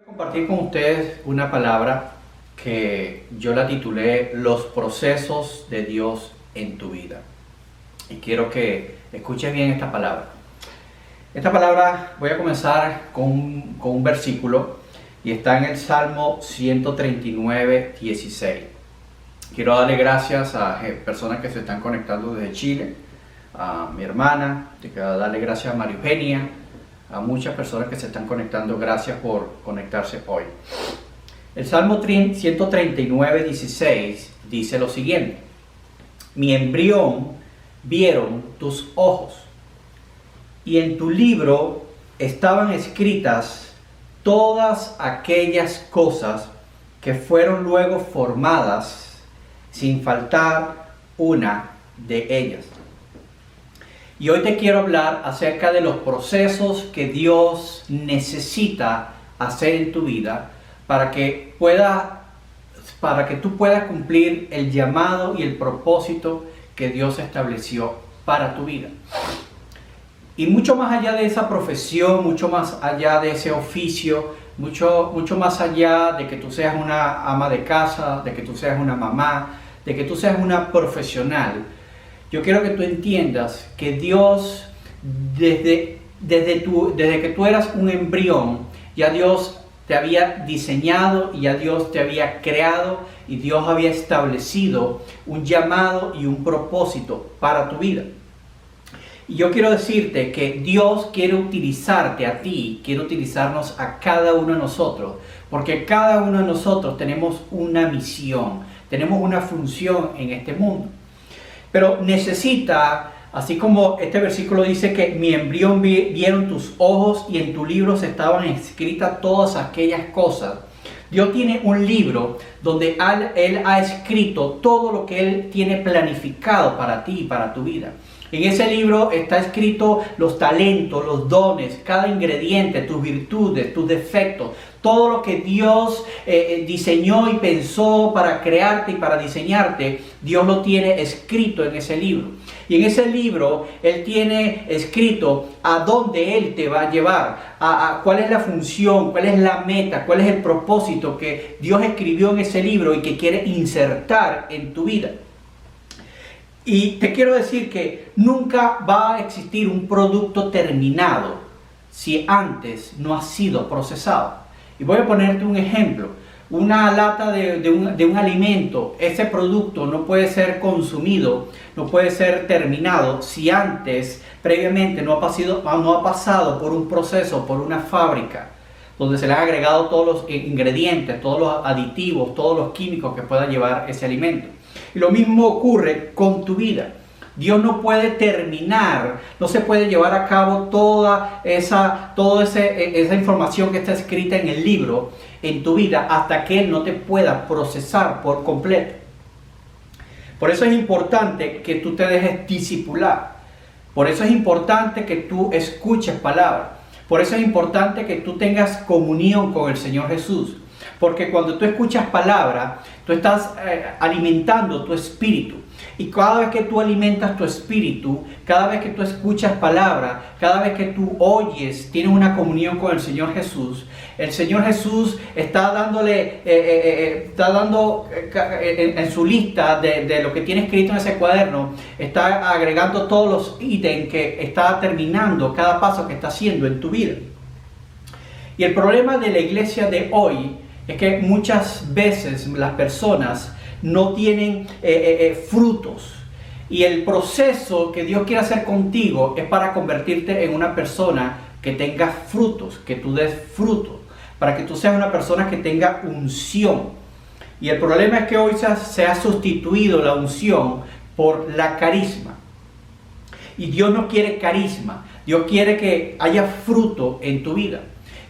Compartir con ustedes una palabra que yo la titulé Los procesos de Dios en tu vida. Y quiero que escuches bien esta palabra. Esta palabra voy a comenzar con un versículo y está en el Salmo 139, 16. Quiero darle gracias a personas que se están conectando desde Chile, a mi hermana, quiero darle gracias a María Eugenia, a muchas personas que se están conectando. Gracias por conectarse hoy. El Salmo 139, 16 dice lo siguiente: mi embrión vieron tus ojos, y en tu libro estaban escritas todas aquellas cosas que fueron luego formadas, sin faltar una de ellas. Y hoy te quiero hablar acerca de los procesos que Dios necesita hacer en tu vida para que tú puedas cumplir el llamado y el propósito que Dios estableció para tu vida. Y mucho más allá de esa profesión, mucho más allá de ese oficio, mucho más allá de que tú seas una ama de casa, de que tú seas una mamá, de que tú seas una profesional, yo quiero que tú entiendas que Dios, desde que tú eras un embrión, ya Dios te había diseñado y ya Dios te había creado y Dios había establecido un llamado y un propósito para tu vida. Y yo quiero decirte que Dios quiere utilizarte a ti, quiere utilizarnos a cada uno de nosotros, porque cada uno de nosotros tenemos una misión, tenemos una función en este mundo. Pero necesita, así como este versículo dice que mi embrión vieron tus ojos y en tu libro estaban escritas todas aquellas cosas. Dios tiene un libro donde Él ha escrito todo lo que Él tiene planificado para ti y para tu vida. En ese libro está escrito los talentos, los dones, cada ingrediente, tus virtudes, tus defectos, todo lo que Dios diseñó y pensó para crearte y para diseñarte. Dios lo tiene escrito en ese libro. Y en ese libro Él tiene escrito a dónde Él te va a llevar, a cuál es la función, cuál es la meta, cuál es el propósito que Dios escribió en ese libro y que quiere insertar en tu vida. Y te quiero decir que nunca va a existir un producto terminado si antes no ha sido procesado. Y voy a ponerte un ejemplo. Una lata de un alimento, ese producto no puede ser consumido, no puede ser terminado si antes, previamente, no ha pasado por un proceso, por una fábrica, donde se le han agregado todos los ingredientes, todos los aditivos, todos los químicos que pueda llevar ese alimento. Y lo mismo ocurre con tu vida. Dios no puede terminar, no se puede llevar a cabo toda esa información que está escrita en el libro en tu vida hasta que Él no te pueda procesar por completo. Por eso es importante que tú te dejes discipular. Por eso es importante que tú escuches palabra. Por eso es importante que tú tengas comunión con el Señor Jesús. Porque cuando tú escuchas palabra, tú estás alimentando tu espíritu. Y cada vez que tú alimentas tu espíritu, cada vez que tú escuchas palabra, cada vez que tú oyes, tienes una comunión con el Señor Jesús. El Señor Jesús está dando en su lista de lo que tiene escrito en ese cuaderno, está agregando todos los ítems que está terminando, cada paso que está haciendo en tu vida. Y el problema de la iglesia de hoy es que muchas veces las personas no tienen frutos. Y el proceso que Dios quiere hacer contigo es para convertirte en una persona que tenga frutos, que tú des frutos, para que tú seas una persona que tenga unción. Y el problema es que hoy se ha sustituido la unción por la carisma. Y Dios no quiere carisma, Dios quiere que haya fruto en tu vida.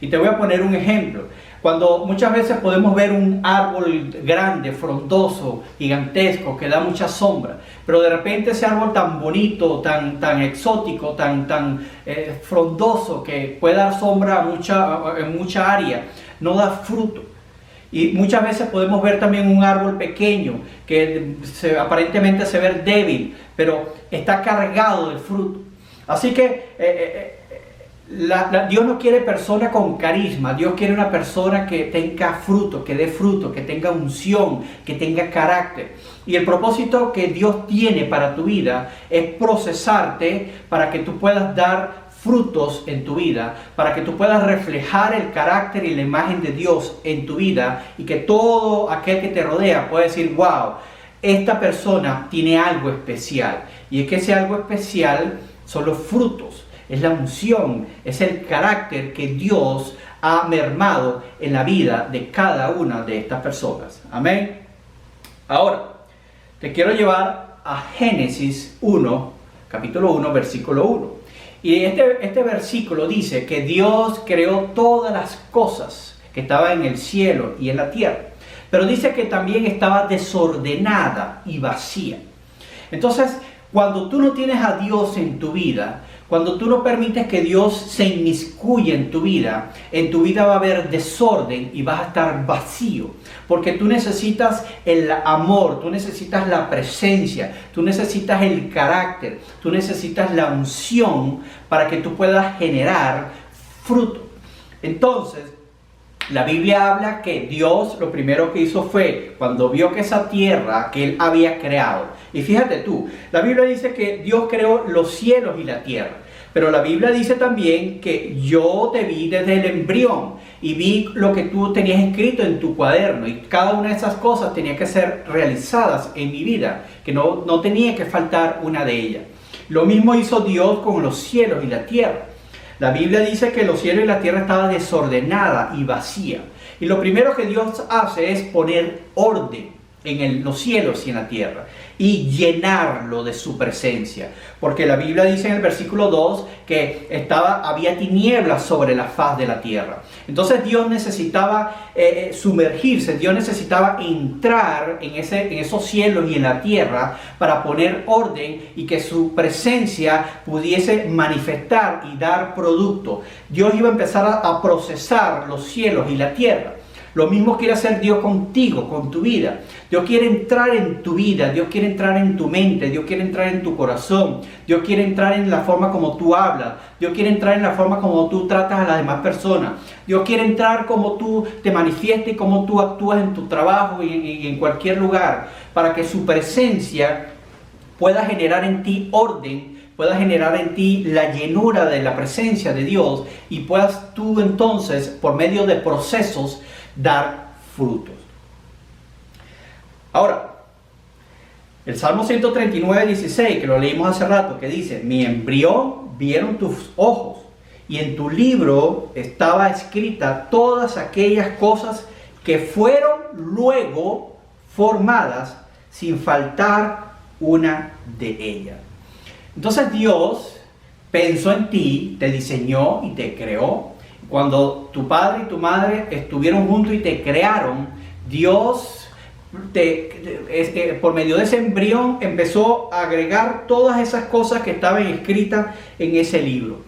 Y te voy a poner un ejemplo. Cuando muchas veces podemos ver un árbol grande, frondoso, gigantesco, que da mucha sombra, pero de repente ese árbol tan bonito, tan exótico, tan frondoso, que puede dar sombra en mucha área, no da fruto. Y muchas veces podemos ver también un árbol pequeño, que aparentemente se ve débil, pero está cargado de fruto. Así que Dios no quiere persona con carisma. Dios quiere una persona que tenga fruto, que dé fruto, que tenga unción, que tenga carácter. Y el propósito que Dios tiene para tu vida es procesarte para que tú puedas dar frutos en tu vida, para que tú puedas reflejar el carácter y la imagen de Dios en tu vida, y que todo aquel que te rodea pueda decir: wow, esta persona tiene algo especial. Y es que ese algo especial son los frutos, es la unción, es el carácter que Dios ha mermado en la vida de cada una de estas personas. Amén. Ahora, te quiero llevar a Génesis 1, capítulo 1, versículo 1. Y este versículo dice que Dios creó todas las cosas que estaban en el cielo y en la tierra. Pero dice que también estaba desordenada y vacía. Entonces, cuando tú no tienes a Dios en tu vida, cuando tú no permites que Dios se inmiscuya en tu vida va a haber desorden y vas a estar vacío. Porque tú necesitas el amor, tú necesitas la presencia, tú necesitas el carácter, tú necesitas la unción para que tú puedas generar fruto. Entonces, la Biblia habla que Dios lo primero que hizo fue, cuando vio que esa tierra que Él había creado, y fíjate tú, la Biblia dice que Dios creó los cielos y la tierra, pero la Biblia dice también que yo te vi desde el embrión y vi lo que tú tenías escrito en tu cuaderno, y cada una de esas cosas tenía que ser realizadas en mi vida, que no tenía que faltar una de ellas. Lo mismo hizo Dios con los cielos y la tierra. La Biblia dice que los cielos y la tierra estaban desordenada y vacía. Y lo primero que Dios hace es poner orden en los cielos y en la tierra y llenarlo de su presencia. Porque la Biblia dice en el versículo 2 que había tinieblas sobre la faz de la tierra. Entonces Dios necesitaba sumergirse, Dios necesitaba entrar en esos cielos y en la tierra para poner orden y que su presencia pudiese manifestar y dar producto. Dios iba a empezar a procesar los cielos y la tierra. Lo mismo quiere hacer Dios contigo, con tu vida. Dios quiere entrar en tu vida, Dios quiere entrar en tu mente, Dios quiere entrar en tu corazón, Dios quiere entrar en la forma como tú hablas, Dios quiere entrar en la forma como tú tratas a las demás personas, Dios quiere entrar como tú te manifiestas y como tú actúas en tu trabajo y en cualquier lugar, para que su presencia pueda generar en ti orden, pueda generar en ti la llenura de la presencia de Dios, y puedas tú entonces, por medio de procesos, dar frutos. Ahora, el Salmo 139, 16, que lo leímos hace rato, que dice: mi embrión vieron tus ojos, y en tu libro estaba escrita todas aquellas cosas que fueron luego formadas, sin faltar una de ellas. Entonces Dios pensó en ti, te diseñó y te creó. Cuando tu padre y tu madre estuvieron juntos y te crearon, Dios por medio de ese embrión empezó a agregar todas esas cosas que estaban escritas en ese libro.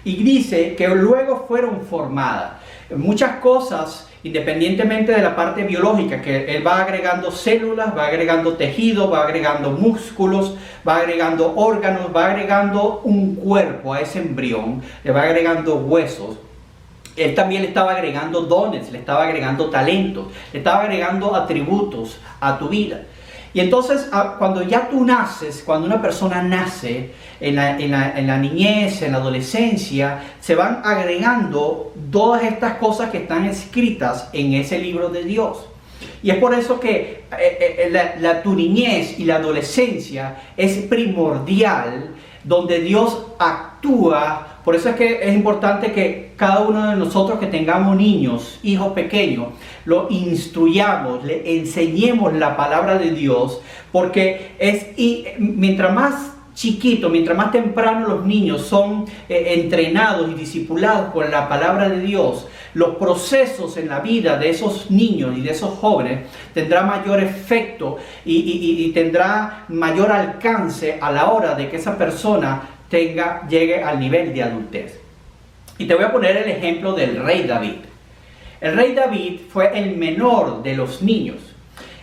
Y dice que luego fueron formadas. Muchas cosas, independientemente de la parte biológica, que Él va agregando células, va agregando tejidos, va agregando músculos, va agregando órganos, va agregando un cuerpo a ese embrión, le va agregando huesos. Él también le estaba agregando dones, le estaba agregando talentos, le estaba agregando atributos a tu vida. Y entonces, cuando ya tú naces, cuando una persona nace, en la niñez, en la adolescencia, se van agregando todas estas cosas que están escritas en ese libro de Dios. Y es por eso que tu niñez y la adolescencia es primordial, donde Dios actúa. Por eso es que es importante que cada uno de nosotros que tengamos niños, hijos pequeños, lo instruyamos, le enseñemos la palabra de Dios, porque mientras más chiquito, mientras más temprano los niños son entrenados y discipulados con la palabra de Dios, los procesos en la vida de esos niños y de esos jóvenes tendrá mayor efecto y tendrá mayor alcance a la hora de que esa persona llegue al nivel de adultez. Y te voy a poner el ejemplo del rey David. El rey David fue el menor de los niños,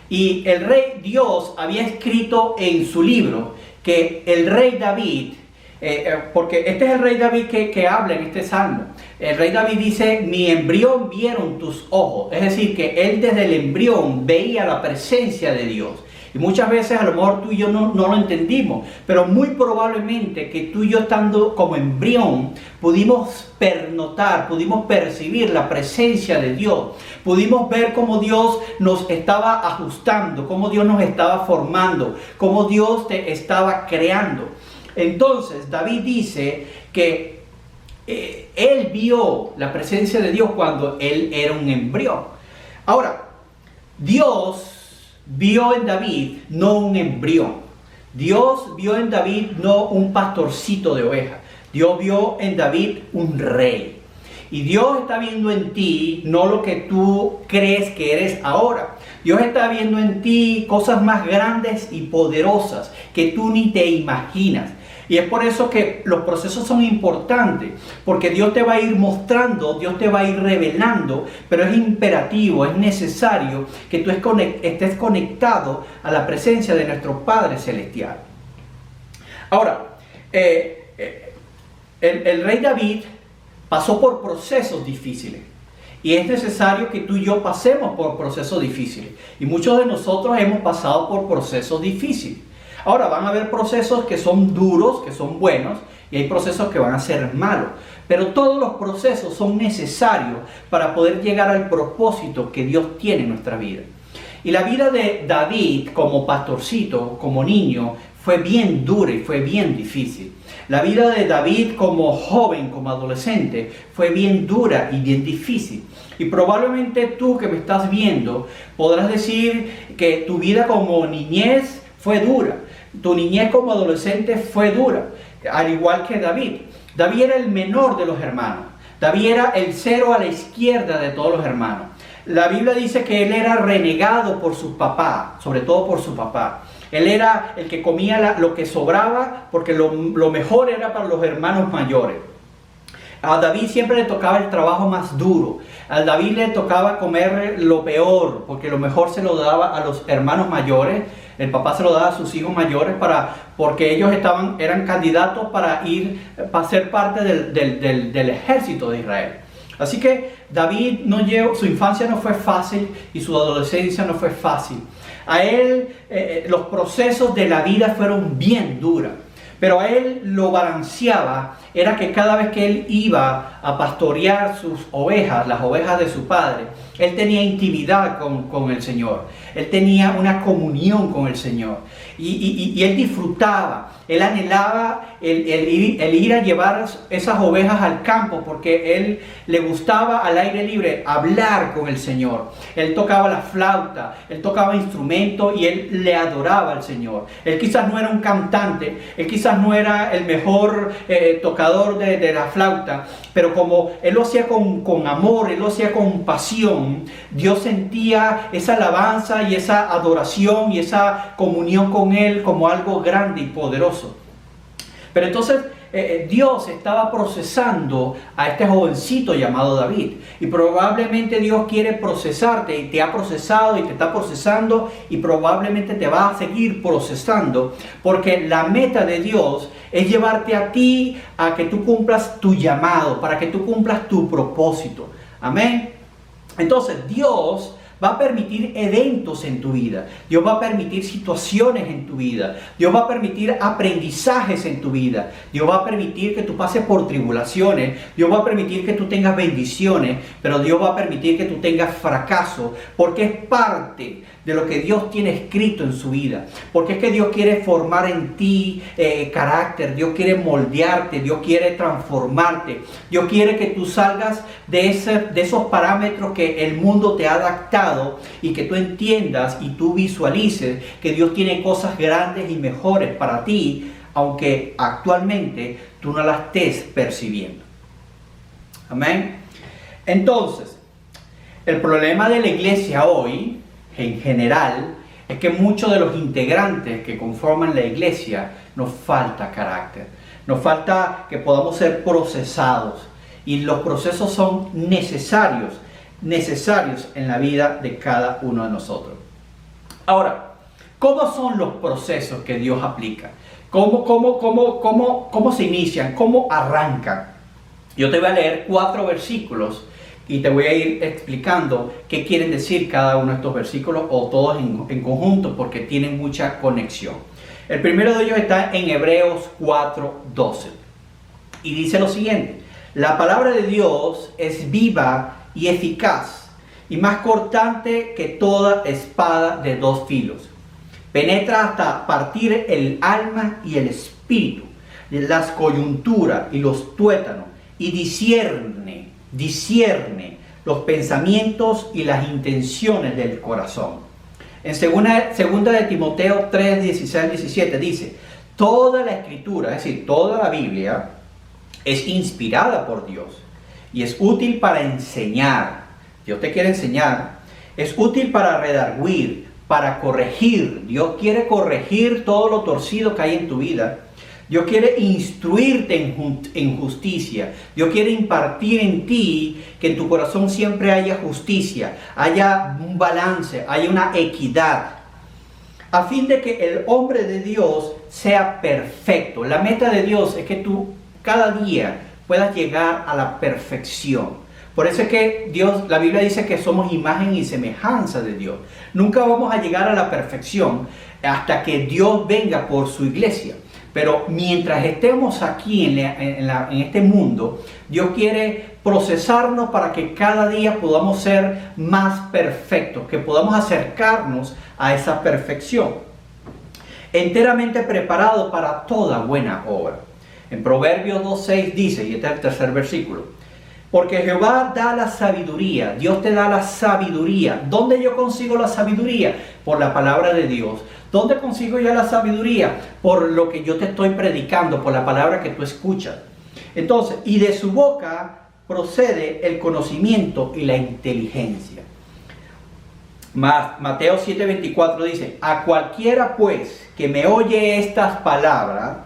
y el rey Dios había escrito en su libro que el rey David porque este es el rey David que habla en este salmo. El rey David dice, mi embrión vieron tus ojos. Es decir, que él desde el embrión veía la presencia de Dios. Y muchas veces a lo mejor tú y yo no lo entendimos, pero muy probablemente que tú y yo estando como embrión pudimos pernotar, pudimos percibir la presencia de Dios, pudimos ver cómo Dios nos estaba ajustando, cómo Dios nos estaba formando, cómo Dios te estaba creando. Entonces David dice que él vio la presencia de Dios cuando él era un embrión. Ahora, Dios vio en David no un embrión. Dios vio en David no un pastorcito de ovejas. Dios vio en David un rey. Y Dios está viendo en ti no lo que tú crees que eres ahora. Dios está viendo en ti cosas más grandes y poderosas que tú ni te imaginas. Y es por eso que los procesos son importantes, porque Dios te va a ir mostrando, Dios te va a ir revelando, pero es imperativo, es necesario que tú estés conectado a la presencia de nuestro Padre Celestial. Ahora, el rey David pasó por procesos difíciles. Y es necesario que tú y yo pasemos por procesos difíciles. Y muchos de nosotros hemos pasado por procesos difíciles. Ahora van a haber procesos que son duros, que son buenos, y hay procesos que van a ser malos. Pero todos los procesos son necesarios para poder llegar al propósito que Dios tiene en nuestra vida. Y la vida de David como pastorcito, como niño, fue bien dura y fue bien difícil. La vida de David como joven, como adolescente, fue bien dura y bien difícil. Y probablemente tú que me estás viendo podrás decir que tu vida como niñez fue dura. Tu niñez como adolescente fue dura, al igual que David. David era el menor de los hermanos. David era el cero a la izquierda de todos los hermanos. La Biblia dice que él era renegado por su papá, sobre todo por su papá. Él era el que comía lo que sobraba porque lo mejor era para los hermanos mayores. A David siempre le tocaba el trabajo más duro. A David le tocaba comer lo peor porque lo mejor se lo daba a los hermanos mayores. El papá se lo daba a sus hijos mayores porque ellos eran candidatos para ser parte del ejército de Israel. Así que David su infancia no fue fácil y su adolescencia no fue fácil. A él los procesos de la vida fueron bien duros. Pero a él lo balanceaba, era que cada vez que él iba a pastorear sus ovejas, las ovejas de su padre, él tenía intimidad con el Señor. Él tenía una comunión con el Señor. Y él disfrutaba, él anhelaba el ir a llevar esas ovejas al campo porque él le gustaba al aire libre hablar con el Señor. Él tocaba la flauta, él tocaba instrumentos y él le adoraba al Señor. Él quizás no era un cantante, él quizás no era el mejor tocador de la flauta, pero como él lo hacía con amor, él lo hacía con pasión, Dios sentía esa alabanza y esa adoración y esa comunión con él como algo grande y poderoso. Pero entonces Dios estaba procesando a este jovencito llamado David. Y probablemente Dios quiere procesarte y te ha procesado y te está procesando y probablemente te va a seguir procesando. Porque la meta de Dios es llevarte a ti a que tú cumplas tu llamado, para que tú cumplas tu propósito. Amén. Entonces Dios va a permitir eventos en tu vida. Dios va a permitir situaciones en tu vida. Dios va a permitir aprendizajes en tu vida. Dios va a permitir que tú pases por tribulaciones. Dios va a permitir que tú tengas bendiciones. Pero Dios va a permitir que tú tengas fracaso. Porque es parte de lo que Dios tiene escrito en su vida. Porque es que Dios quiere formar en ti carácter. Dios quiere moldearte. Dios quiere transformarte. Dios quiere que tú salgas de esos parámetros que el mundo te ha adaptado y que tú entiendas y tú visualices que Dios tiene cosas grandes y mejores para ti, aunque actualmente tú no las estés percibiendo. Amén. Entonces, el problema de la iglesia hoy, en general, es que muchos de los integrantes que conforman la iglesia nos falta carácter. Nos falta que podamos ser procesados. Y los procesos son necesarios en la vida de cada uno de nosotros. Ahora, ¿Cómo son los procesos que Dios aplica? ¿Cómo se inician? ¿Cómo arrancan? Yo te voy a leer 4 versículos y te voy a ir explicando qué quieren decir cada uno de estos versículos o todos en conjunto porque tienen mucha conexión. El primero de ellos está en Hebreos 4:12 y dice lo siguiente: la palabra de Dios es viva y eficaz y más cortante que toda espada de 2 filos. Penetra hasta partir el alma y el espíritu, las coyunturas y los tuétanos, y discierne los pensamientos y las intenciones del corazón. En segunda de Timoteo 3, 16, 17 dice: toda la escritura, es decir, toda la Biblia, es inspirada por Dios y es útil para enseñar. Dios te quiere enseñar. Es útil para redarguir, para corregir. Dios quiere corregir todo lo torcido que hay en tu vida. Dios quiere instruirte en justicia. Dios quiere impartir en ti que en tu corazón siempre haya justicia, haya un balance, haya una equidad, a fin de que el hombre de Dios sea perfecto. La meta de Dios es que tú cada día puedas llegar a la perfección. Por eso es que la Biblia dice que somos imagen y semejanza de Dios. Nunca vamos a llegar a la perfección hasta que Dios venga por su iglesia. Pero mientras estemos aquí en este mundo, Dios quiere procesarnos para que cada día podamos ser más perfectos, que podamos acercarnos a esa perfección. Enteramente preparado para toda buena obra. En Proverbios 2:6 dice, y este es el tercer versículo: porque Jehová da la sabiduría, Dios te da la sabiduría. ¿Dónde yo consigo la sabiduría? Por la palabra de Dios. ¿Dónde consigo yo la sabiduría? Por lo que yo te estoy predicando, por la palabra que tú escuchas. Entonces, y de su boca procede el conocimiento y la inteligencia. Mateo 7:24 dice: a cualquiera pues que me oye estas palabras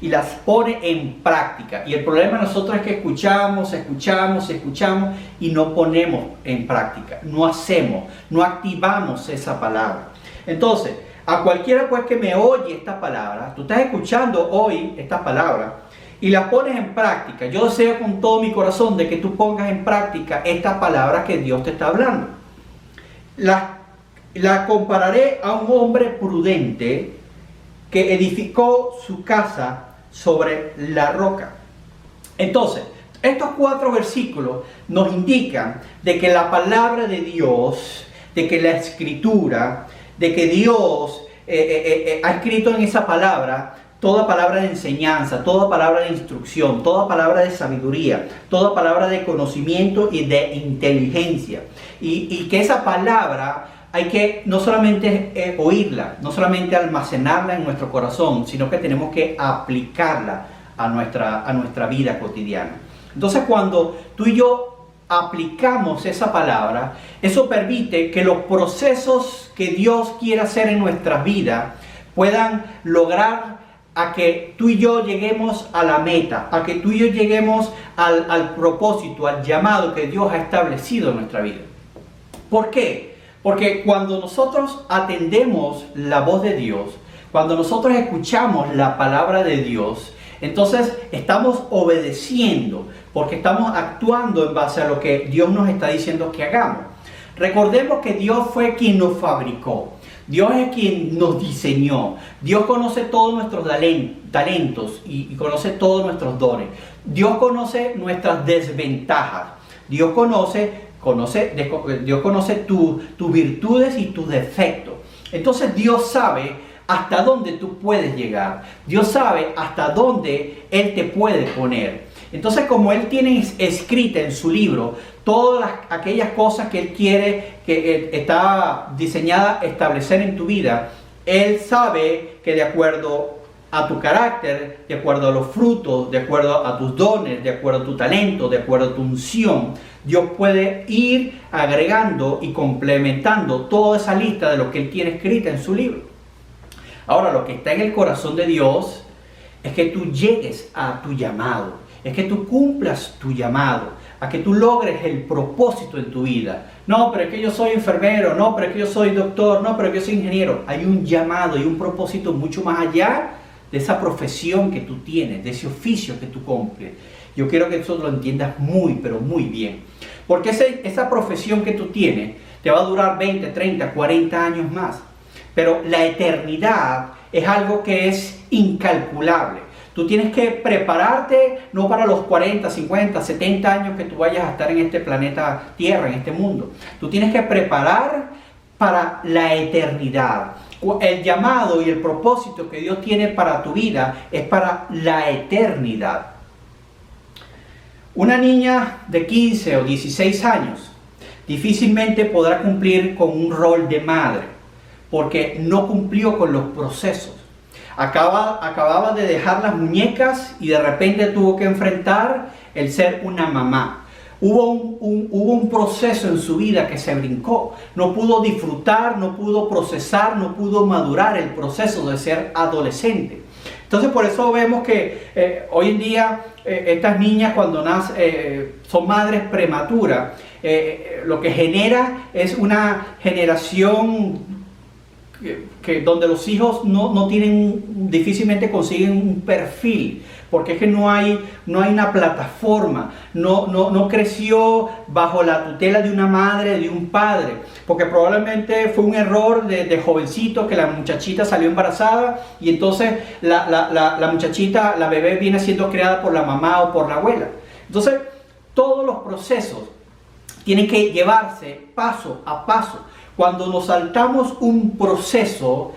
y las pone en práctica. Y el problema de nosotros es que escuchamos y no ponemos en práctica, no hacemos, no activamos esa palabra. Entonces, a cualquiera pues que me oye esta palabra, tú estás escuchando hoy esta palabra y la pones en práctica. Yo deseo con todo mi corazón de que tú pongas en práctica esta palabra que Dios te está hablando. La compararé a un hombre prudente que edificó su casa sobre la roca. Entonces, estos 4 versículos nos indican de que la palabra de Dios, de que la escritura, de que Dios ha escrito en esa palabra toda palabra de enseñanza, toda palabra de instrucción, toda palabra de sabiduría, toda palabra de conocimiento y de inteligencia. Y que esa palabra hay que no solamente oírla, no solamente almacenarla en nuestro corazón, sino que tenemos que aplicarla a nuestra vida cotidiana. Entonces, cuando tú y yo aplicamos esa palabra, eso permite que los procesos que Dios quiere hacer en nuestras vidas puedan lograr a que tú y yo lleguemos a la meta, a que tú y yo lleguemos al propósito, al llamado que Dios ha establecido en nuestra vida. ¿Por qué? Porque cuando nosotros atendemos la voz de Dios, cuando nosotros escuchamos la palabra de Dios, entonces estamos obedeciendo, porque estamos actuando en base a lo que Dios nos está diciendo que hagamos. Recordemos que Dios fue quien nos fabricó. Dios es quien nos diseñó. Dios conoce todos nuestros talentos y conoce todos nuestros dones. Dios conoce nuestras desventajas. Dios conoce tus virtudes y tus defectos. Entonces Dios sabe hasta dónde tú puedes llegar. Dios sabe hasta dónde Él te puede poner. Entonces, como Él tiene escrita en su libro todas aquellas cosas que Él quiere, que está diseñada a establecer en tu vida, Él sabe que de acuerdo a tu carácter, de acuerdo a los frutos, de acuerdo a tus dones, de acuerdo a tu talento, de acuerdo a tu unción, Dios puede ir agregando y complementando toda esa lista de lo que Él tiene escrita en su libro. Ahora, lo que está en el corazón de Dios es que tú llegues a tu llamado, es que tú cumplas tu llamado. a que tú logres el propósito en tu vida. No, pero es que yo soy enfermero, no, pero es que yo soy doctor, no, pero es que yo soy ingeniero. Hay un llamado y un propósito mucho más allá de esa profesión que tú tienes, de ese oficio que tú cumples. Yo quiero que eso lo entiendas muy, pero muy bien. Porque esa profesión que tú tienes te va a durar 20, 30, 40 años más. Pero la eternidad es algo que es incalculable. Tú tienes que prepararte no para los 40, 50, 70 años que tú vayas a estar en este planeta Tierra, en este mundo. Tú tienes que preparar para la eternidad. El llamado y el propósito que Dios tiene para tu vida es para la eternidad. Una niña de 15 o 16 años difícilmente podrá cumplir con un rol de madre porque no cumplió con los procesos. Acababa de dejar las muñecas y de repente tuvo que enfrentar el ser una mamá. Hubo un proceso en su vida que se brincó. No pudo disfrutar, no pudo procesar, no pudo madurar el proceso de ser adolescente. Entonces por eso vemos que hoy en día estas niñas cuando nacen son madres prematuras. Lo que genera es una generación donde los hijos no tienen, difícilmente consiguen un perfil, porque es que no hay una plataforma, no creció bajo la tutela de una madre, de un padre, porque probablemente fue un error de jovencito que la muchachita salió embarazada y entonces la muchachita, la bebé viene siendo creada por la mamá o por la abuela. Entonces todos los procesos tienen que llevarse paso a paso. Cuando nos saltamos un proceso,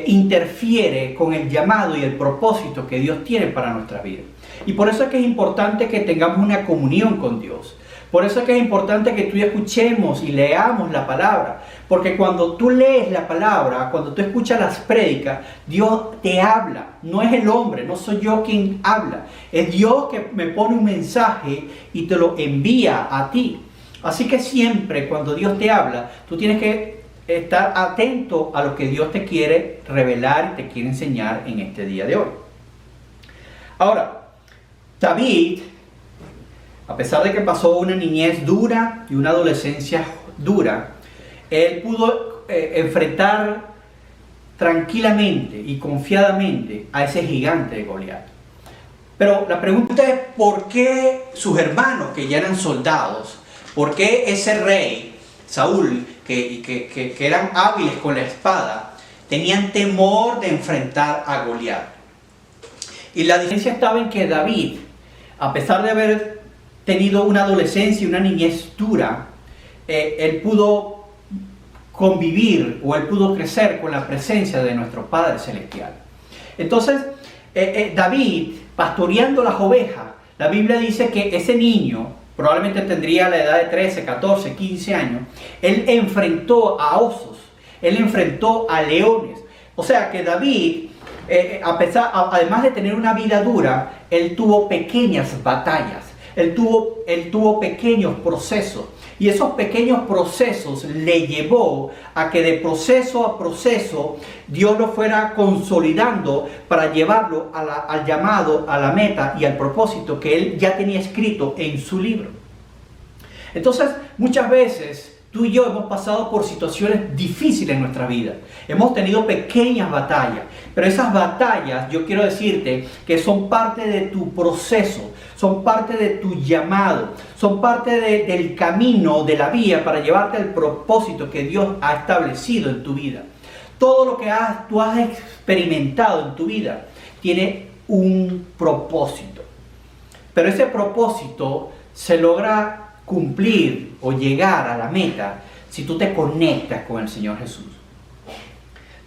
interfiere con el llamado y el propósito que Dios tiene para nuestra vida. Y por eso es que es importante que tengamos una comunión con Dios. Por eso es que es importante que tú y escuchemos y leamos la palabra. Porque cuando tú lees la palabra, cuando tú escuchas las prédicas, Dios te habla. No es el hombre, no soy yo quien habla. Es Dios que me pone un mensaje y te lo envía a ti. Así que siempre cuando Dios te habla, tú tienes que estar atento a lo que Dios te quiere revelar y te quiere enseñar en este día de hoy. Ahora, David, a pesar de que pasó una niñez dura y una adolescencia dura, él pudo enfrentar tranquilamente y confiadamente a ese gigante de Goliat. Pero la pregunta es, ¿por qué sus hermanos, que ya eran soldados, por qué ese rey, Saúl, que eran hábiles con la espada, tenían temor de enfrentar a Goliat? Y la diferencia estaba en que David, a pesar de haber tenido una adolescencia y una niñez dura, él pudo convivir o él pudo crecer con la presencia de nuestro Padre Celestial. Entonces, David, pastoreando las ovejas, la Biblia dice que ese niño, probablemente tendría la edad de 13, 14, 15 años, él enfrentó a osos, él enfrentó a leones. O sea que David, además de tener una vida dura, él tuvo pequeñas batallas, él tuvo pequeños procesos. Y esos pequeños procesos le llevó a que de proceso a proceso Dios lo fuera consolidando para llevarlo al llamado, a la meta y al propósito que él ya tenía escrito en su libro. Entonces, muchas veces tú y yo hemos pasado por situaciones difíciles en nuestra vida. Hemos tenido pequeñas batallas, pero esas batallas, yo quiero decirte que son parte de tu proceso, son parte de tu llamado, son parte del camino, de la vía para llevarte al propósito que Dios ha establecido en tu vida. Todo lo que tú has experimentado en tu vida tiene un propósito, pero ese propósito se logra cumplir o llegar a la meta si tú te conectas con el Señor Jesús.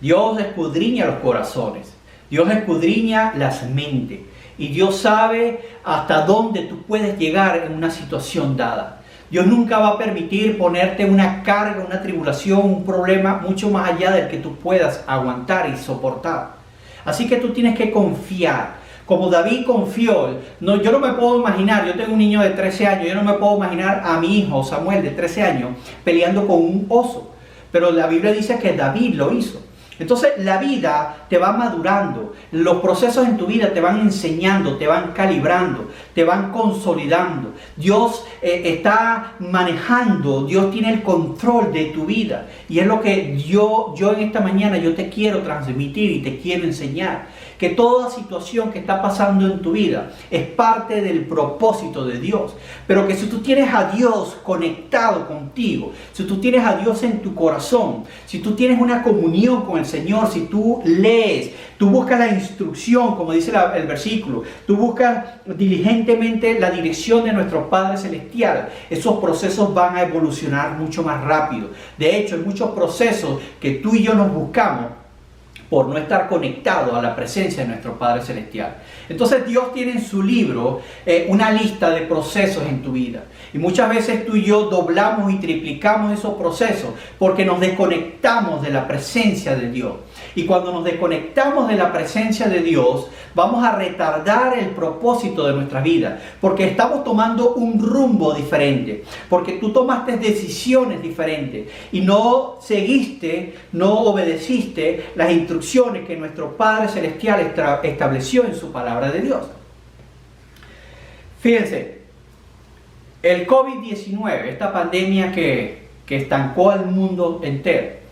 Dios escudriña los corazones, Dios escudriña las mentes y Dios sabe hasta dónde tú puedes llegar en una situación dada. Dios nunca va a permitir ponerte una carga, una tribulación, un problema mucho más allá del que tú puedas aguantar y soportar. Así que tú tienes que confiar. Como David confió, yo no me puedo imaginar, yo tengo un niño de 13 años, yo no me puedo imaginar a mi hijo Samuel de 13 años peleando con un oso. Pero la Biblia dice que David lo hizo. Entonces la vida te va madurando. Los procesos en tu vida te van enseñando, te van calibrando, te van consolidando. Dios está manejando, Dios tiene el control de tu vida. Y es lo que yo en esta mañana yo te quiero transmitir y te quiero enseñar. Que toda situación que está pasando en tu vida es parte del propósito de Dios. Pero que si tú tienes a Dios conectado contigo, si tú tienes a Dios en tu corazón, si tú tienes una comunión con el Señor, si tú lees, tú buscas la instrucción, como dice el versículo, tú buscas diligentemente la dirección de nuestro Padre Celestial, esos procesos van a evolucionar mucho más rápido. De hecho, hay muchos procesos que tú y yo nos buscamos por no estar conectado a la presencia de nuestro Padre Celestial. Entonces Dios tiene en su libro una lista de procesos en tu vida. Y muchas veces tú y yo doblamos y triplicamos esos procesos porque nos desconectamos de la presencia de Dios. Y cuando nos desconectamos de la presencia de Dios, vamos a retardar el propósito de nuestra vida. Porque estamos tomando un rumbo diferente. Porque tú tomaste decisiones diferentes. Y no seguiste, no obedeciste las instrucciones que nuestro Padre Celestial estableció en su palabra de Dios. Fíjense, el COVID-19, esta pandemia que estancó al mundo entero,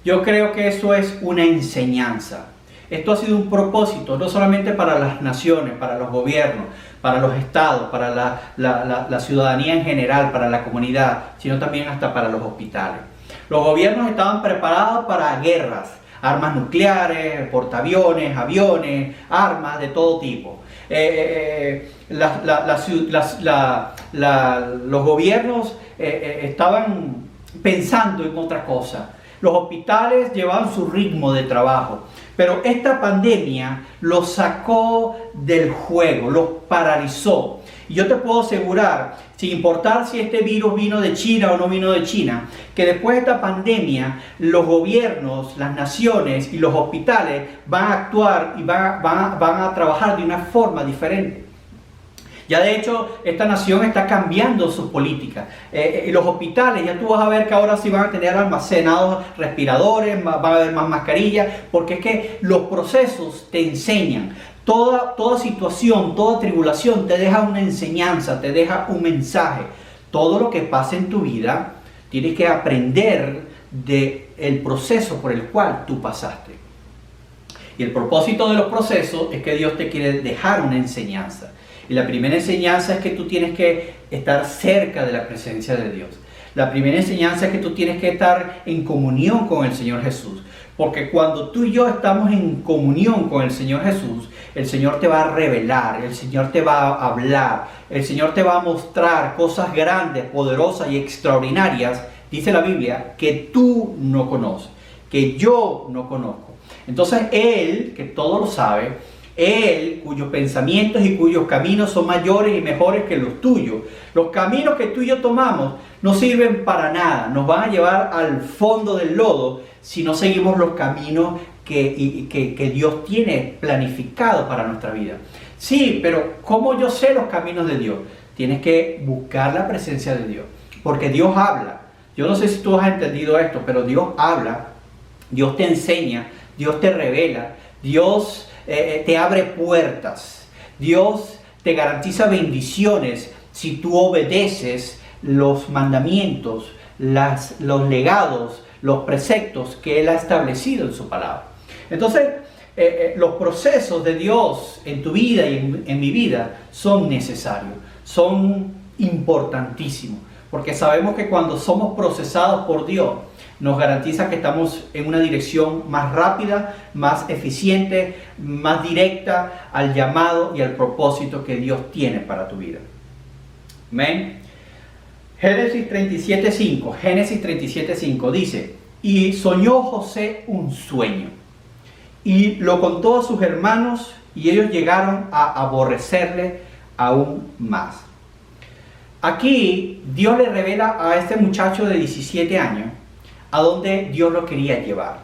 yo creo que eso es una enseñanza. Esto ha sido un propósito, no solamente para las naciones, para los gobiernos, para los estados, para la ciudadanía en general, para la comunidad, sino también hasta para los hospitales. Los gobiernos estaban preparados para guerras, armas nucleares, portaaviones, aviones, armas de todo tipo. Los gobiernos estaban pensando en otra cosa. Los hospitales llevaban su ritmo de trabajo. Pero esta pandemia los sacó del juego, los paralizó. Y yo te puedo asegurar, sin importar si este virus vino de China o no vino de China, que después de esta pandemia, los gobiernos, las naciones y los hospitales van a actuar y van a trabajar de una forma diferente. Ya de hecho, esta nación está cambiando sus políticas. Los hospitales, ya tú vas a ver que ahora sí van a tener almacenados respiradores, va a haber más mascarillas, porque es que los procesos te enseñan. Toda situación, toda tribulación te deja una enseñanza, te deja un mensaje. Todo lo que pasa en tu vida, tienes que aprender del proceso por el cual tú pasaste. Y el propósito de los procesos es que Dios te quiere dejar una enseñanza. Y la primera enseñanza es que tú tienes que estar cerca de la presencia de Dios. La primera enseñanza es que tú tienes que estar en comunión con el Señor Jesús. Porque cuando tú y yo estamos en comunión con el Señor Jesús, el Señor te va a revelar, el Señor te va a hablar, el Señor te va a mostrar cosas grandes, poderosas y extraordinarias, dice la Biblia, que tú no conoces, que yo no conozco. Entonces Él, que todo lo sabe, Él, cuyos pensamientos y cuyos caminos son mayores y mejores que los tuyos. Los caminos que tú y yo tomamos no sirven para nada. Nos van a llevar al fondo del lodo si no seguimos los caminos que Dios tiene planificado para nuestra vida. Sí, pero ¿cómo yo sé los caminos de Dios? Tienes que buscar la presencia de Dios. Porque Dios habla. Yo no sé si tú has entendido esto, pero Dios habla. Dios te enseña. Dios te revela. Dios te abre puertas. Dios te garantiza bendiciones si tú obedeces los mandamientos, los legados, los preceptos que Él ha establecido en su palabra. Entonces, los procesos de Dios en tu vida y en mi vida son necesarios, son importantísimos, porque sabemos que cuando somos procesados por Dios, nos garantiza que estamos en una dirección más rápida, más eficiente, más directa al llamado y al propósito que Dios tiene para tu vida. Amén. Génesis 37:5 dice: y soñó José un sueño, y lo contó a sus hermanos, y ellos llegaron a aborrecerle aún más. Aquí Dios le revela a este muchacho de 17 años a donde Dios lo quería llevar.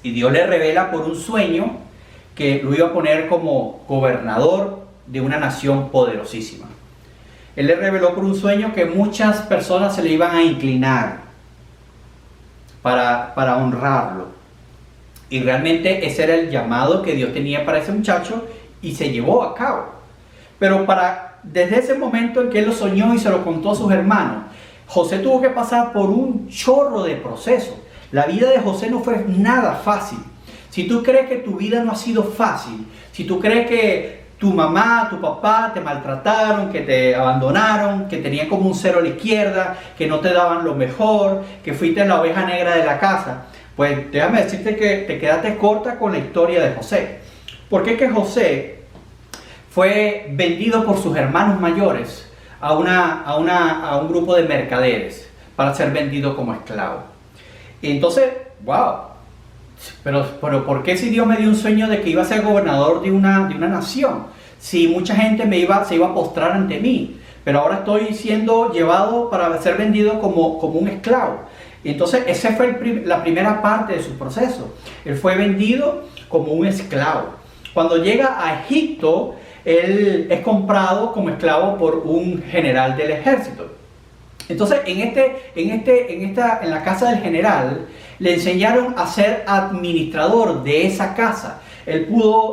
Y Dios le revela por un sueño que lo iba a poner como gobernador de una nación poderosísima. Él le reveló por un sueño que muchas personas se le iban a inclinar para honrarlo. Y realmente ese era el llamado que Dios tenía para ese muchacho y se llevó a cabo. Pero desde ese momento en que él lo soñó y se lo contó a sus hermanos, José tuvo que pasar por un chorro de procesos. La vida de José no fue nada fácil. Si tú crees que tu vida no ha sido fácil, si tú crees que tu mamá, tu papá te maltrataron, que te abandonaron, que tenían como un cero a la izquierda, que no te daban lo mejor, que fuiste la oveja negra de la casa, pues déjame decirte que te quedaste corta con la historia de José. Porque es que José fue vendido por sus hermanos mayores a un grupo de mercaderes para ser vendido como esclavo. Y entonces, wow. Pero ¿por qué si Dios me dio un sueño de que iba a ser gobernador de una nación? Si mucha gente se iba a postrar ante mí, pero ahora estoy siendo llevado para ser vendido como un esclavo. Y entonces esa fue la primera parte de su proceso. Él fue vendido como un esclavo. Cuando llega a Egipto, él es comprado como esclavo por un general del ejército. Entonces en la casa del general le enseñaron a ser administrador de esa casa. Él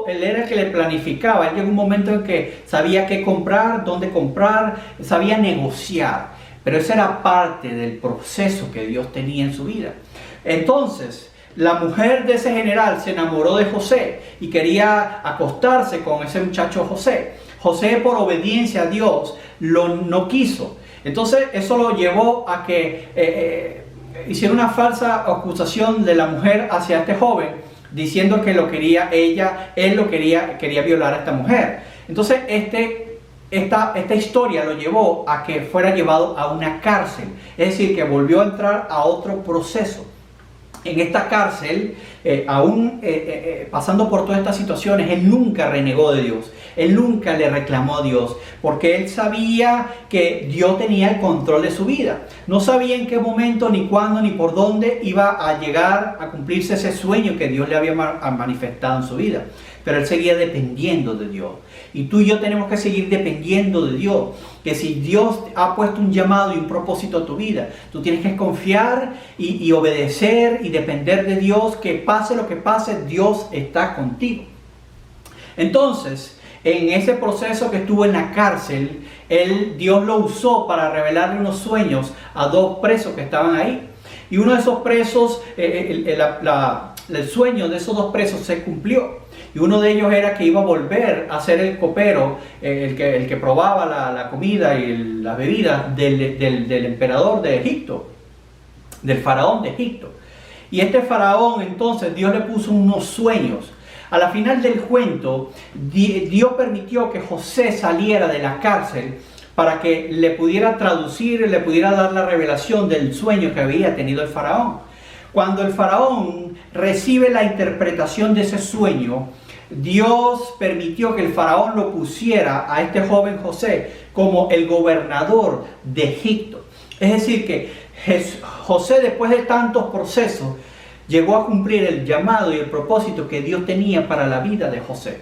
era el que le planificaba. Él llegó un momento en que sabía qué comprar, dónde comprar, sabía negociar. Pero esa era parte del proceso que Dios tenía en su vida. Entonces, la mujer de ese general se enamoró de José y quería acostarse con ese muchacho José. José, por obediencia a Dios, no quiso. Entonces, eso lo llevó a que hiciera una falsa acusación de la mujer hacia este joven, diciendo que quería violar a esta mujer. Entonces esta historia lo llevó a que fuera llevado a una cárcel, es decir, que volvió a entrar a otro proceso. En esta cárcel, pasando por todas estas situaciones, él nunca renegó de Dios. Él nunca le reclamó a Dios, porque él sabía que Dios tenía el control de su vida. No sabía en qué momento, ni cuándo, ni por dónde iba a llegar a cumplirse ese sueño que Dios le había manifestado en su vida. Pero él seguía dependiendo de Dios. Y tú y yo tenemos que seguir dependiendo de Dios. Que si Dios ha puesto un llamado y un propósito a tu vida, tú tienes que confiar y obedecer y depender de Dios. Que pase lo que pase, Dios está contigo. Entonces, en ese proceso que estuvo en la cárcel, Dios lo usó para revelarle unos sueños a dos presos que estaban ahí. Y uno de esos presos, el sueño de esos dos presos se cumplió. Y uno de ellos era que iba a volver a ser el copero, el que probaba la comida y las bebidas del emperador de Egipto, del faraón de Egipto. Y este faraón, entonces, Dios le puso unos sueños. A la final del cuento, Dios permitió que José saliera de la cárcel para que le pudiera traducir, le pudiera dar la revelación del sueño que había tenido el faraón. Cuando el faraón recibe la interpretación de ese sueño, Dios permitió que el faraón lo pusiera a este joven José como el gobernador de Egipto. Es decir, que José, después de tantos procesos, llegó a cumplir el llamado y el propósito que Dios tenía para la vida de José.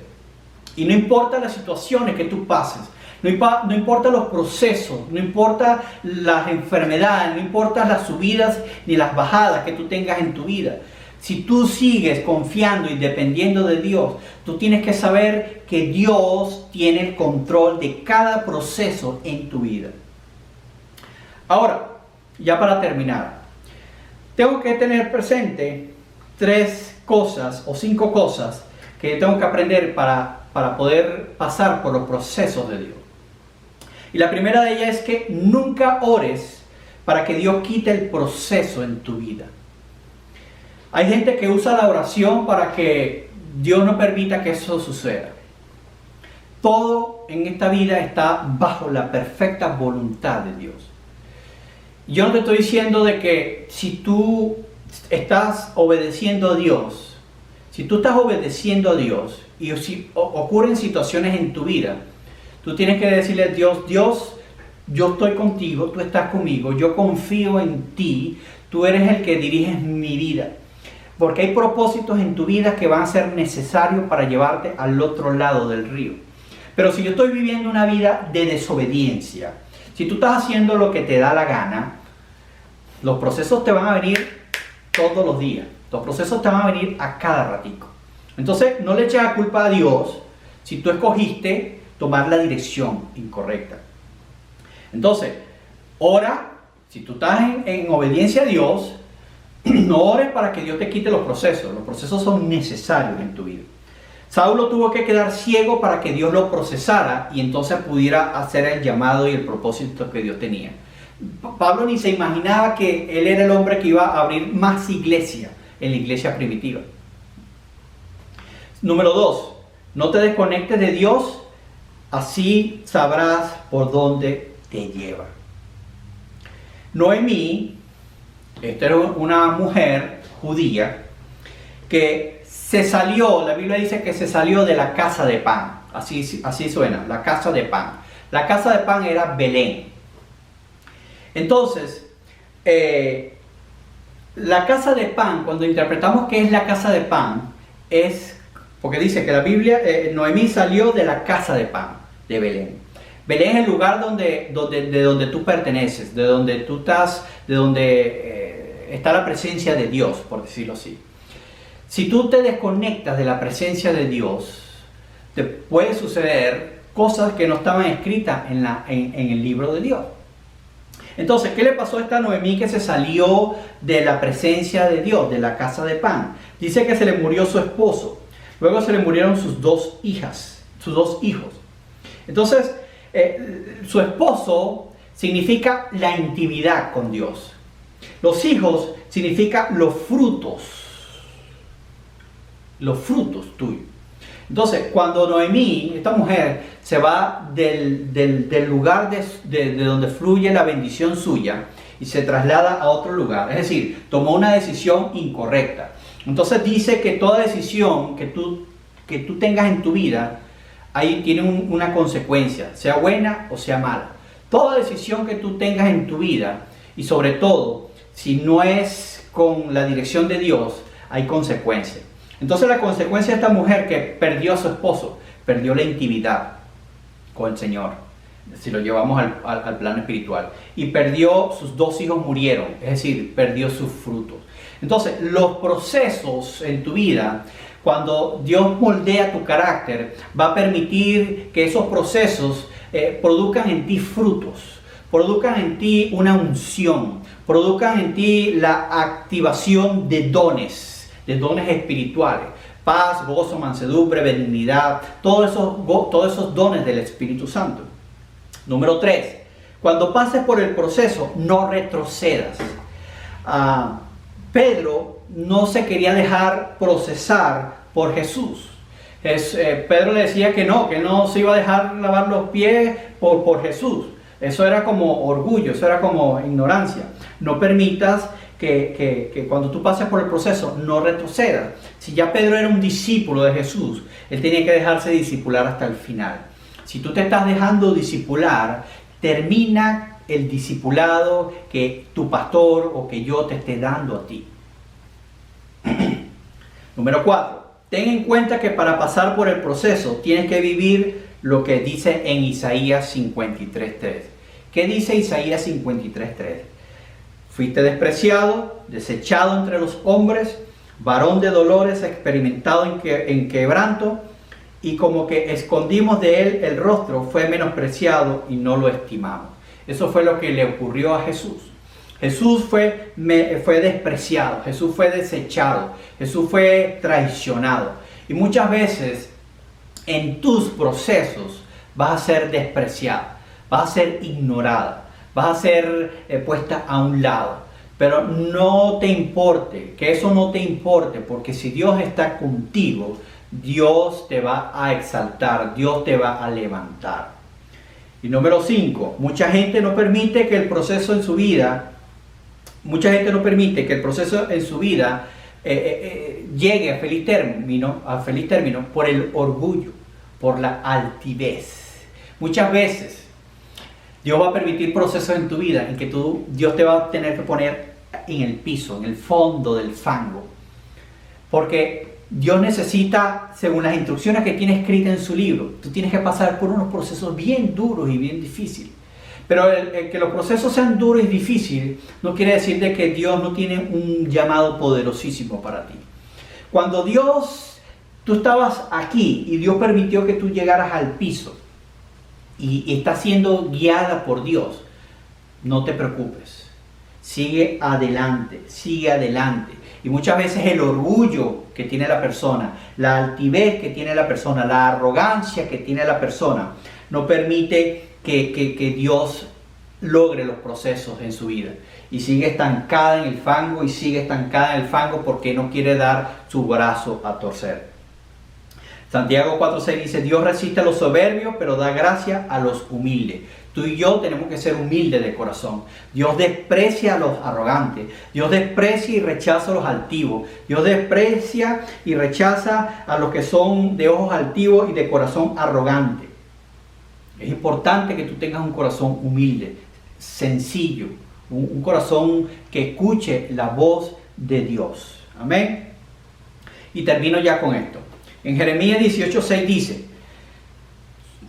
Y no importa las situaciones que tú pases, no importa los procesos, no importa las enfermedades, no importa las subidas ni las bajadas que tú tengas en tu vida. Si tú sigues confiando y dependiendo de Dios, tú tienes que saber que Dios tiene el control de cada proceso en tu vida. Ahora, ya para terminar, tengo que tener presente 3 cosas o 5 cosas que tengo que aprender para poder pasar por los procesos de Dios. Y la primera de ellas es que nunca ores para que Dios quite el proceso en tu vida. Hay gente que usa la oración para que Dios no permita que eso suceda. Todo en esta vida está bajo la perfecta voluntad de Dios. Yo no te estoy diciendo de que si tú estás obedeciendo a Dios, si tú estás obedeciendo a Dios y si ocurren situaciones en tu vida, tú tienes que decirle a Dios, Dios, yo estoy contigo, tú estás conmigo, yo confío en ti, tú eres el que diriges mi vida. Porque hay propósitos en tu vida que van a ser necesarios para llevarte al otro lado del río. Pero si yo estoy viviendo una vida de desobediencia, si tú estás haciendo lo que te da la gana, los procesos te van a venir todos los días. Los procesos te van a venir a cada ratico. Entonces, no le eches la culpa a Dios si tú escogiste tomar la dirección incorrecta. Entonces, ora, si tú estás en obediencia a Dios, no ores para que Dios te quite los procesos. Los procesos son necesarios en tu vida. Saulo tuvo que quedar ciego para que Dios lo procesara y entonces pudiera hacer el llamado y el propósito que Dios tenía. Pablo ni se imaginaba que él era el hombre que iba a abrir más iglesia en la iglesia primitiva. Número 2, no te desconectes de Dios, así sabrás por dónde te lleva. Noemí, esta era una mujer judía que se salió, la Biblia dice que se salió de la casa de pan, así suena, la casa de pan. La casa de pan era Belén. Entonces, la casa de pan, cuando interpretamos qué es la casa de pan, es, porque dice que la Biblia, Noemí salió de la casa de pan, de Belén. Belén es el lugar de donde tú perteneces, de donde tú estás, de donde está la presencia de Dios, por decirlo así. Si tú te desconectas de la presencia de Dios, te puede suceder cosas que no estaban escritas en el libro de Dios. Entonces, ¿qué le pasó a esta Noemí que se salió de la presencia de Dios, de la casa de pan? Dice que se le murió su esposo, luego se le murieron sus dos hijos. Entonces, su esposo significa la intimidad con Dios. Los hijos significa los frutos tuyos. Entonces, cuando Noemí, esta mujer, se va del lugar de donde fluye la bendición suya y se traslada a otro lugar, es decir, tomó una decisión incorrecta. Entonces dice que toda decisión que tú tengas en tu vida, ahí tiene una consecuencia, sea buena o sea mala. Toda decisión que tú tengas en tu vida, y sobre todo, si no es con la dirección de Dios, hay consecuencias. Entonces la consecuencia de esta mujer que perdió a su esposo, perdió la intimidad con el Señor, si lo llevamos al plano espiritual, y perdió, sus dos hijos murieron, es decir, perdió sus frutos. Entonces los procesos en tu vida, cuando Dios moldea tu carácter, va a permitir que esos procesos produzcan en ti frutos, produzcan en ti una unción, produzcan en ti la activación de dones espirituales, paz, gozo, mansedumbre, benignidad, todos esos dones del Espíritu Santo. Número 3, cuando pases por el proceso, no retrocedas. Pedro no se quería dejar procesar por Jesús. Pedro le decía que no se iba a dejar lavar los pies por Jesús. Eso era como orgullo, eso era como ignorancia. No permitas que cuando tú pases por el proceso no retrocedas. Si ya Pedro era un discípulo de Jesús, él tenía que dejarse discipular hasta el final. Si tú te estás dejando discipular, termina el discipulado que tu pastor o que yo te esté dando a ti. Número 4. Ten en cuenta que para pasar por el proceso tienes que vivir lo que dice en Isaías 53:3. ¿Qué dice Isaías 53:3? Fuiste despreciado, desechado entre los hombres, varón de dolores, experimentado en quebranto, y como que escondimos de él el rostro, fue menospreciado y no lo estimamos. Eso fue lo que le ocurrió a Jesús. Jesús fue despreciado, Jesús fue desechado, Jesús fue traicionado. Y muchas veces en tus procesos vas a ser despreciado, vas a ser ignorada, vas a ser puesta a un lado. Pero no te importe, que eso no te importe, porque si Dios está contigo, Dios te va a exaltar, Dios te va a levantar. Y número 5, mucha gente no permite que el proceso en su vida llegue a feliz término por el orgullo, por la altivez. Muchas veces Dios va a permitir procesos en tu vida en que Dios te va a tener que poner en el piso, en el fondo del fango, porque Dios necesita, según las instrucciones que tiene escritas en su libro, tú tienes que pasar por unos procesos bien duros y bien difíciles. Pero el que los procesos sean duros y difíciles no quiere decir de que Dios no tiene un llamado poderosísimo para ti. Cuando tú estabas aquí y Dios permitió que tú llegaras al piso y estás siendo guiada por Dios, no te preocupes. Sigue adelante, sigue adelante. Y muchas veces el orgullo que tiene la persona, la altivez que tiene la persona, la arrogancia que tiene la persona, no permite que Dios logre los procesos en su vida. Y sigue estancada en el fango y sigue estancada en el fango porque no quiere dar su brazo a torcer. Santiago 4:6 dice: Dios resiste a los soberbios, pero da gracia a los humildes. Tú y yo tenemos que ser humildes de corazón. Dios desprecia a los arrogantes. Dios desprecia y rechaza a los altivos. Dios desprecia y rechaza a los que son de ojos altivos y de corazón arrogante. Es importante que tú tengas un corazón humilde, sencillo, un corazón que escuche la voz de Dios. Amén. Y termino ya con esto. En Jeremías 18:6 dice: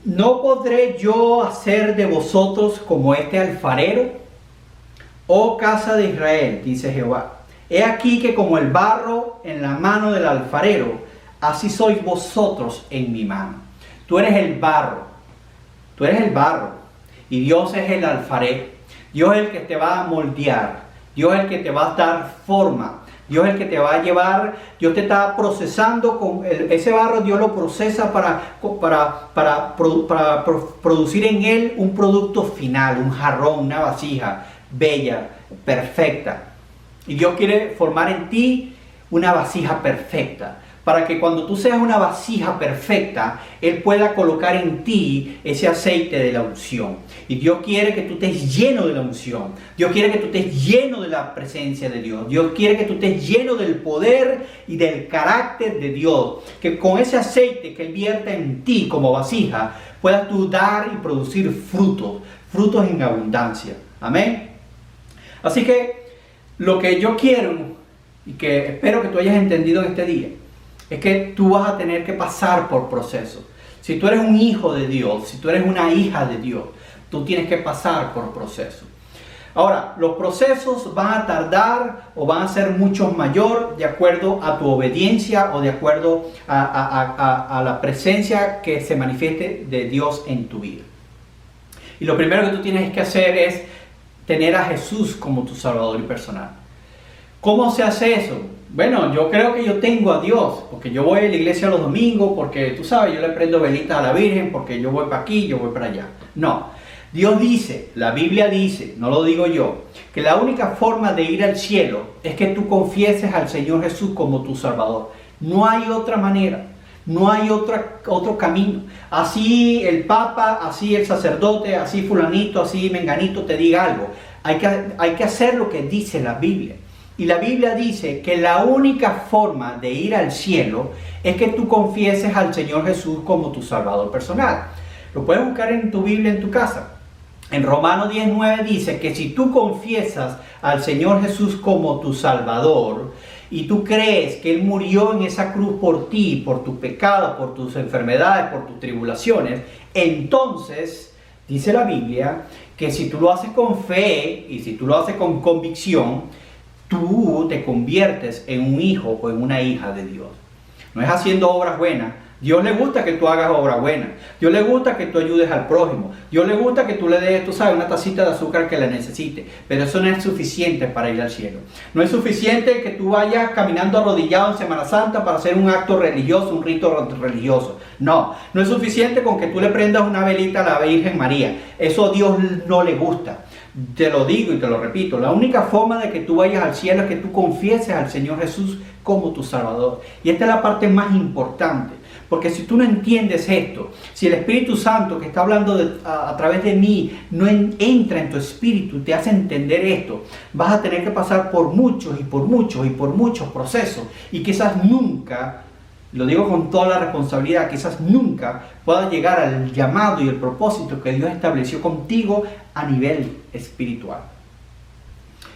¿no podré yo hacer de vosotros como este alfarero? Oh casa de Israel, dice Jehová. He aquí que como el barro en la mano del alfarero, así sois vosotros en mi mano. Tú eres el barro. Tú eres el barro. Y Dios es el alfarero. Dios es el que te va a moldear. Dios es el que te va a dar forma. Dios es el que te va a llevar. Dios te está procesando con ese barro. Dios lo procesa para producir en él un producto final, un jarrón, una vasija bella, perfecta. Y Dios quiere formar en ti una vasija perfecta, para que cuando tú seas una vasija perfecta, Él pueda colocar en ti ese aceite de la unción. Y Dios quiere que tú estés lleno de la unción. Dios quiere que tú estés lleno de la presencia de Dios. Dios quiere que tú estés lleno del poder y del carácter de Dios. Que con ese aceite que Él vierte en ti como vasija, puedas tú dar y producir frutos en abundancia. Amén. Así que lo que yo quiero y que espero que tú hayas entendido en este día, es que tú vas a tener que pasar por procesos. Si tú eres un hijo de Dios, si tú eres una hija de Dios, tú tienes que pasar por procesos. Ahora, los procesos van a tardar o van a ser mucho mayor de acuerdo a tu obediencia o de acuerdo a la presencia que se manifieste de Dios en tu vida. Y lo primero que tú tienes que hacer es tener a Jesús como tu Salvador y personal. ¿Cómo se hace eso? Bueno, yo creo que yo tengo a Dios, porque yo voy a la iglesia los domingos, porque tú sabes, yo le prendo velitas a la Virgen, porque yo voy para aquí, yo voy para allá. No, Dios dice, la Biblia dice, no lo digo yo, que la única forma de ir al cielo es que tú confieses al Señor Jesús como tu Salvador. No hay otra manera, no hay otro camino. Así el Papa, así el sacerdote, así fulanito, así menganito te diga algo. Hay que hacer lo que dice la Biblia. Y la Biblia dice que la única forma de ir al cielo es que tú confieses al Señor Jesús como tu Salvador personal. Lo puedes buscar en tu Biblia en tu casa. En Romanos 10:9 dice que si tú confiesas al Señor Jesús como tu Salvador y tú crees que Él murió en esa cruz por ti, por tus pecados, por tus enfermedades, por tus tribulaciones, entonces dice la Biblia que si tú lo haces con fe y si tú lo haces con convicción, tú te conviertes en un hijo o en una hija de Dios. No es haciendo obras buenas. Dios le gusta que tú hagas obras buenas. Dios le gusta que tú ayudes al prójimo. Dios le gusta que tú le des, tú sabes, una tacita de azúcar que le necesite. Pero eso no es suficiente para ir al cielo. No es suficiente que tú vayas caminando arrodillado en Semana Santa para hacer un acto religioso, un rito religioso. No es suficiente con que tú le prendas una velita a la Virgen María. Eso a Dios no le gusta. Te lo digo y te lo repito, la única forma de que tú vayas al cielo es que tú confieses al Señor Jesús como tu Salvador. Y esta es la parte más importante, porque si tú no entiendes esto, si el Espíritu Santo que está hablando a través de mí no entra en tu espíritu y te hace entender esto, vas a tener que pasar por muchos procesos y quizás nunca, lo digo con toda la responsabilidad, quizás nunca puedas llegar al llamado y el propósito que Dios estableció contigo a nivel espiritual.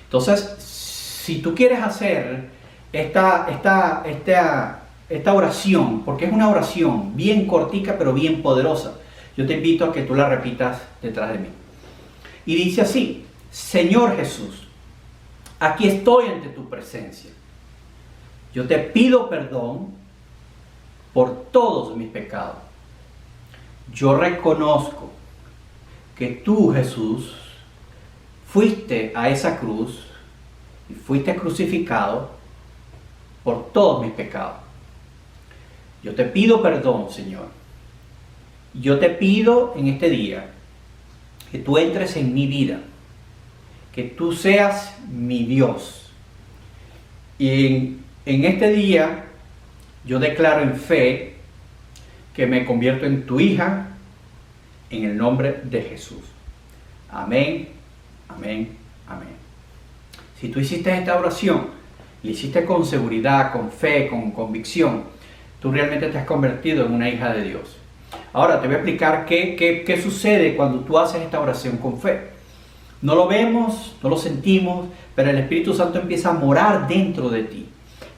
Entonces, si tú quieres hacer esta oración, porque es una oración bien cortica pero bien poderosa, yo te invito a que tú la repitas detrás de mí. Y dice así: Señor Jesús, aquí estoy ante tu presencia. Yo te pido perdón por todos mis pecados. Yo reconozco que tú, Jesús, fuiste a esa cruz y fuiste crucificado por todos mis pecados. Yo te pido perdón, Señor. Yo te pido en este día que tú entres en mi vida, que tú seas mi Dios. Y en este día yo declaro en fe que me convierto en tu hija en el nombre de Jesús. Amén, amén, amén. Si tú hiciste esta oración y hiciste con seguridad, con fe, con convicción, tú realmente te has convertido en una hija de Dios. Ahora te voy a explicar qué sucede cuando tú haces esta oración con fe. No lo vemos, no lo sentimos, pero el Espíritu Santo empieza a morar dentro de ti.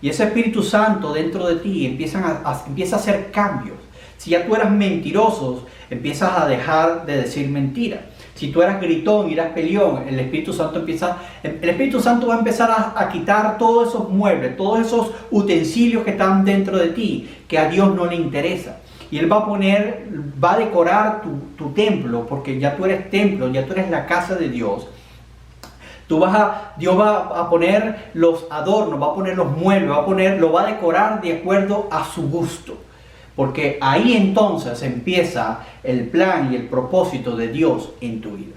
Y ese Espíritu Santo dentro de ti empieza a hacer cambios. Si ya tú eras mentiroso, empiezas a dejar de decir mentira. Si tú eras gritón y eras peleón, el Espíritu Santo va a empezar a quitar todos esos muebles, todos esos utensilios que están dentro de ti, que a Dios no le interesa. Y Él va a decorar tu templo, porque ya tú eres templo, ya tú eres la casa de Dios. Dios va a poner los adornos, va a poner los muebles, lo va a decorar de acuerdo a su gusto. Porque ahí entonces empieza el plan y el propósito de Dios en tu vida.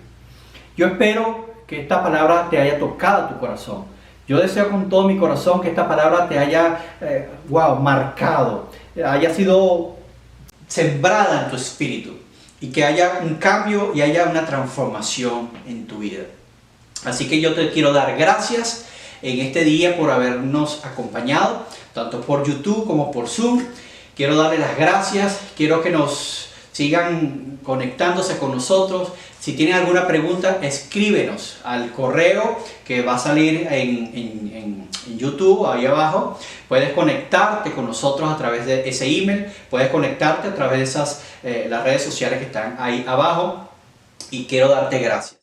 Yo espero que esta palabra te haya tocado tu corazón. Yo deseo con todo mi corazón que esta palabra te haya marcado, haya sido sembrada en tu espíritu y que haya un cambio y haya una transformación en tu vida. Así que yo te quiero dar gracias en este día por habernos acompañado, tanto por YouTube como por Zoom. Quiero darle las gracias, quiero que nos sigan conectándose con nosotros. Si tienen alguna pregunta, escríbenos al correo que va a salir en YouTube, ahí abajo. Puedes conectarte con nosotros a través de ese email, puedes conectarte a través de las redes sociales que están ahí abajo. Y quiero darte gracias.